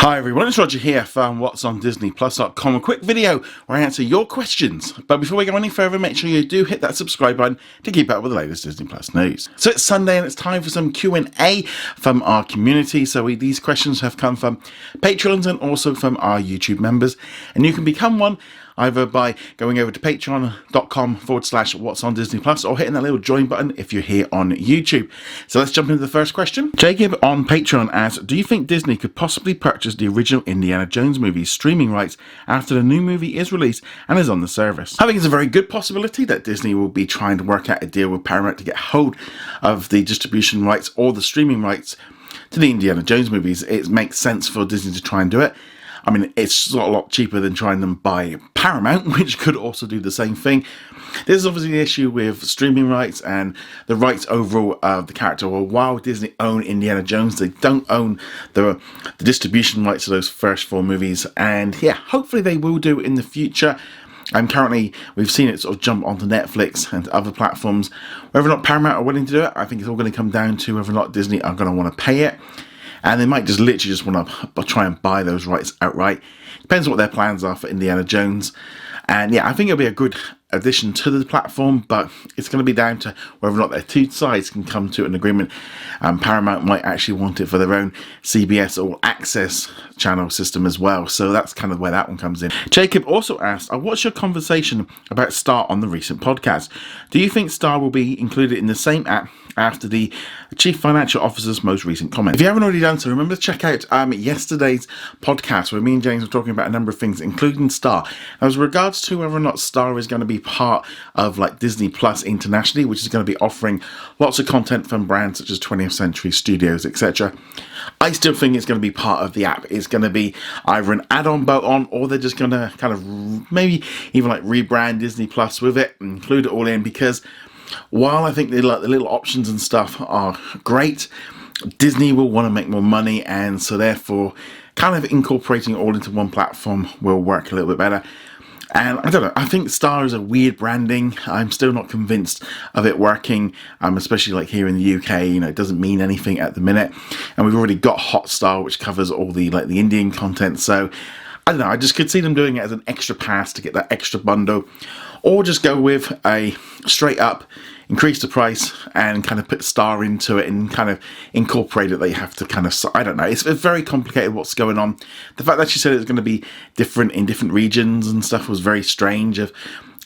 Hi everyone, it's Roger here from What's on DisneyPlus.com. A quick video where I answer your questions. But before we go any further, make sure you do hit that subscribe button to keep up with the latest Disney Plus news. So it's Sunday and it's time for some Q&A from our community. So these questions have come from Patrons and also from our YouTube members. And you can become one either by going over to patreon.com/What's on Disney Plus or hitting that little join button if you're here on YouTube. So let's jump into the first question. Jacob on Patreon asks, do you think Disney could possibly purchase the original Indiana Jones movie's streaming rights after the new movie is released and is on the service? I think it's a very good possibility that Disney will be trying to work out a deal with Paramount to get hold of the distribution rights or the streaming rights to the Indiana Jones movies. It makes sense for Disney to try and do it. I mean, it's not a lot cheaper than trying them by Paramount, which could also do the same thing. There's obviously the issue with streaming rights and the rights overall of the character. Well, while Disney own Indiana Jones, they don't own the distribution rights to those first four movies. And yeah, hopefully they will do in the future. Currently, we've seen it sort of jump onto Netflix and other platforms. Whether or not Paramount are willing to do it, I think it's all going to come down to whether or not Disney are going to want to pay it. And they might just literally just want to try and buy those rights outright. Depends on what their plans are for Indiana Jones. And yeah, I think it'll be a good addition to the platform, but it's going to be down to whether or not their two sides can come to an agreement. Paramount might actually want it for their own CBS All Access channel system as well. So that's kind of where that one comes in. Jacob also asked, what's your conversation about Star on the recent podcast? Do you think Star will be included in the same app after the Chief Financial Officer's most recent comment? If you haven't already done so, remember to check out yesterday's podcast where me and James were talking about a number of things, including Star. As regards to whether or not Star is going to be part of like Disney Plus internationally, which is going to be offering lots of content from brands such as 20th Century Studios, etc. I still think it's going to be part of the app. It's going to be either an add-on bolt-on, or they're just going to kind of maybe even like rebrand Disney Plus with it and include it all in, because while I think the little options and stuff are great, Disney will want to make more money, and so therefore kind of incorporating it all into one platform will work a little bit better. And I don't know, I think Star is a weird branding. I'm still not convinced of it working, especially like here in the UK, it doesn't mean anything at the minute. And we've already got Hotstar, which covers all the the Indian content. So I don't know, I just could see them doing it as an extra pass to get that extra bundle, or just go with a straight up increase the price and kind of put Star into it and kind of incorporate it. They have to kind of, I don't know, it's very complicated what's going on. The fact that she said it was going to be different in different regions and stuff was very strange. It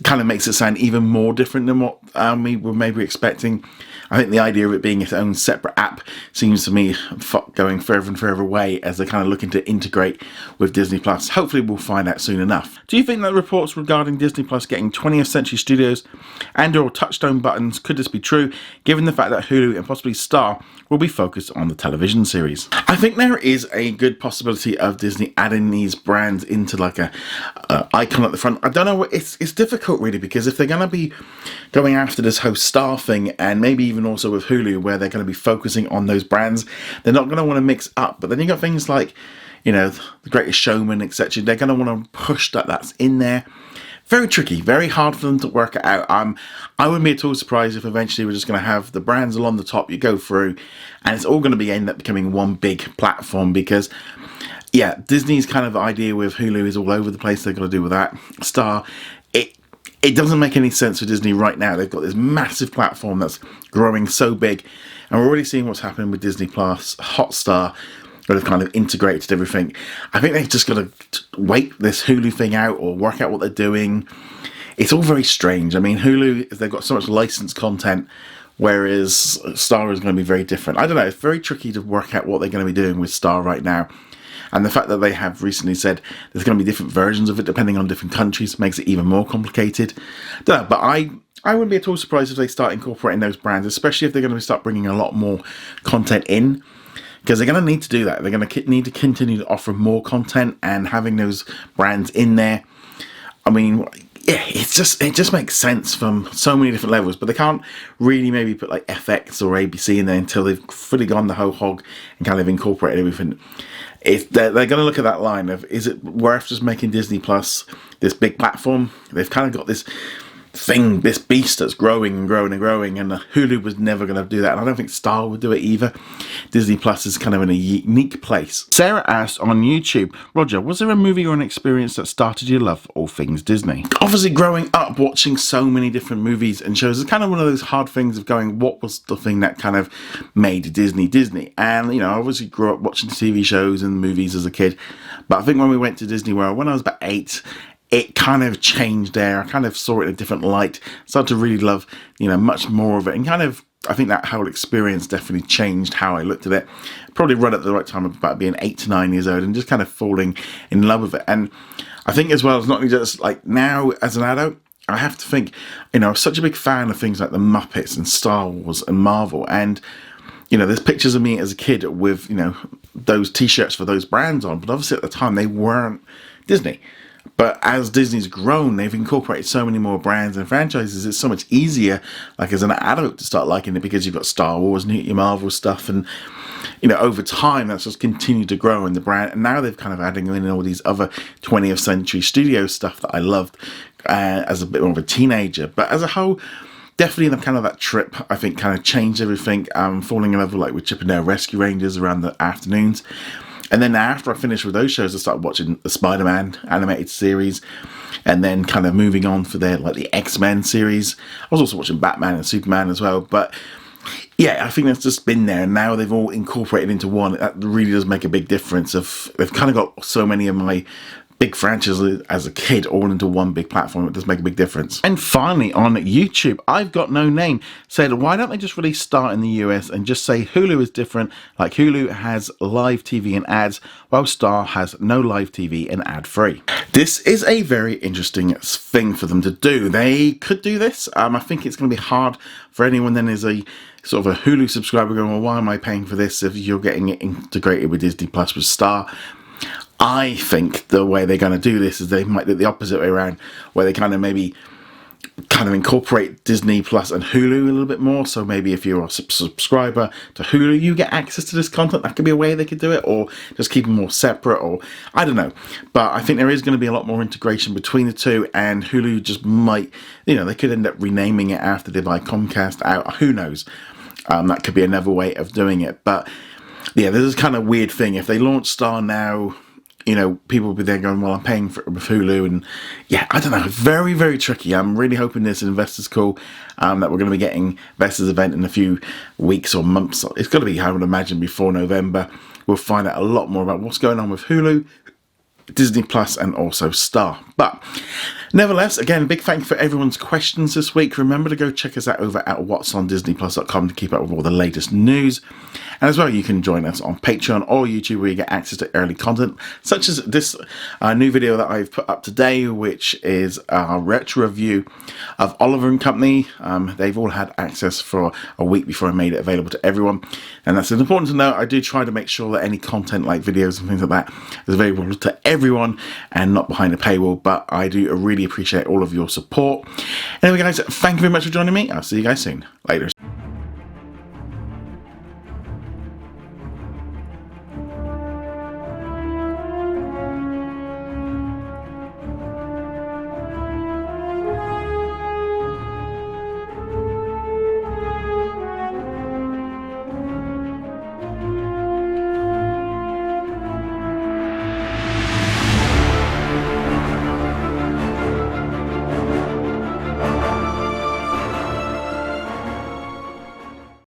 kind of makes it sound even more different than what we were maybe expecting. I think the idea of it being its own separate app seems to me going further and further away as they're kind of looking to integrate with Disney Plus. Hopefully we'll find out soon enough. Do you think that reports regarding Disney Plus getting 20th Century Studios and or Touchstone buttons, could this be true, given the fact that Hulu and possibly Star will be focused on the television series? I think there is a good possibility of Disney adding these brands into like a icon at the front. I don't know, it's difficult really, because if they're going to be going after this whole Star thing, and maybe even also with Hulu where they're going to be focusing on those brands, they're not going to want to mix up. But then you got things like, The Greatest Showman, etc. They're going to want to push that's in there. Very tricky, very hard for them to work it out. I wouldn't be at all surprised if eventually we're just going to have the brands along the top, you go through, and it's all going to end up becoming one big platform, because yeah, Disney's kind of idea with Hulu is all over the place. They've got to do with that. Star, it doesn't make any sense for Disney right now. They've got this massive platform that's growing so big, and we're already seeing what's happening with Disney Plus, Hotstar, where they've kind of integrated everything. I think they've just got to wait this Hulu thing out or work out what they're doing. It's all very strange. I mean, Hulu, they've got so much licensed content, whereas Star is going to be very different. I don't know, it's very tricky to work out what they're going to be doing with Star right now. And the fact that they have recently said there's going to be different versions of it depending on different countries makes it even more complicated. Don't know, but I wouldn't be at all surprised if they start incorporating those brands, especially if they're going to start bringing a lot more content in, because they're going to need to do that. They're going to need to continue to offer more content, and having those brands in there, I mean, yeah, it just makes sense from so many different levels. But they can't really maybe put like FX or ABC in there until they've fully gone the whole hog and kind of incorporated everything. If they're going to look at that line of, is it worth just making Disney Plus this big platform? They've kind of got this thing, this beast that's growing and growing and growing, and Hulu was never going to do that, and I don't think Star would do it either. Disney Plus is kind of in a unique place. Sarah asked on YouTube, Roger, was there a movie or an experience that started your love for all things Disney? Obviously, growing up watching so many different movies and shows is kind of one of those hard things of going, what was the thing that kind of made Disney Disney? And, you know, I obviously grew up watching TV shows and movies as a kid, but I think when we went to Disney World, when I was about 8, it kind of changed there. I kind of saw it in a different light, started to really love, you know, much more of it, and kind of, I think that whole experience definitely changed how I looked at it. Probably right at the right time of about being 8 to 9 years old and just kind of falling in love with it. And I think as well, it's not just like now as an adult, I have to think, you know, I'm such a big fan of things like the Muppets and Star Wars and Marvel, and you know, there's pictures of me as a kid with, you know, those t-shirts for those brands on, but obviously at the time they weren't Disney. But as Disney's grown, they've incorporated so many more brands and franchises. It's so much easier, like as an adult, to start liking it because you've got Star Wars and your Marvel stuff, and you know, over time that's just continued to grow in the brand. And now they've kind of adding in all these other 20th century studio stuff that I loved as a bit more of a teenager. But as a whole, definitely the kind of that trip, I think, kind of changed everything. Falling in love with, like, with Chippendale Rescue Rangers around the afternoons. And then after I finished with those shows, I started watching the Spider-Man animated series, and then kind of moving on for their, like, the X-Men series. I was also watching Batman and Superman as well. But yeah, I think that's just been there, and now they've all incorporated into one. That really does make a big difference. They've kind of got so many of my big franchises as a kid all into one big platform. It does make a big difference. And finally, on YouTube, I've Got No Name said, why don't they just release Star in the US and just say Hulu is different, like Hulu has live TV and ads, while Star has no live TV and ad free. This is a very interesting thing for them to do. They could do this. I think it's going to be hard for anyone then is a sort of a Hulu subscriber going, well, why am I paying for this if you're getting it integrated with Disney Plus with Star? I think the way they're going to do this is they might do it the opposite way around, where they kind of maybe kind of incorporate Disney Plus and Hulu a little bit more. So maybe if you're a subscriber to Hulu, you get access to this content. That could be a way they could do it, or just keep them more separate, or I don't know. But I think there is going to be a lot more integration between the two, and Hulu just might, you know, they could end up renaming it after they buy Comcast out. Who knows? That could be another way of doing it. But yeah, this is kind of weird thing. If they launch Star now, you know, people will be there going, well, I'm paying for it with Hulu. And yeah, I don't know. Very, very tricky. I'm really hoping this investors call that we're going to be getting investors event in a few weeks or months. It's got to be, I would imagine, before November. We'll find out a lot more about what's going on with Hulu, Disney Plus, and also Star. But nevertheless, again, big thank you for everyone's questions this week. Remember to go check us out over at whatsondisneyplus.com to keep up with all the latest news. And as well, you can join us on Patreon or YouTube, where you get access to early content, such as this new video that I've put up today, which is a retro review of Oliver and Company. They've all had access for a week before I made it available to everyone. And that's important to note. I do try to make sure that any content like videos and things like that is available to everyone and not behind a paywall. But I do really appreciate all of your support. Anyway, guys, thank you very much for joining me. I'll see you guys soon. Later.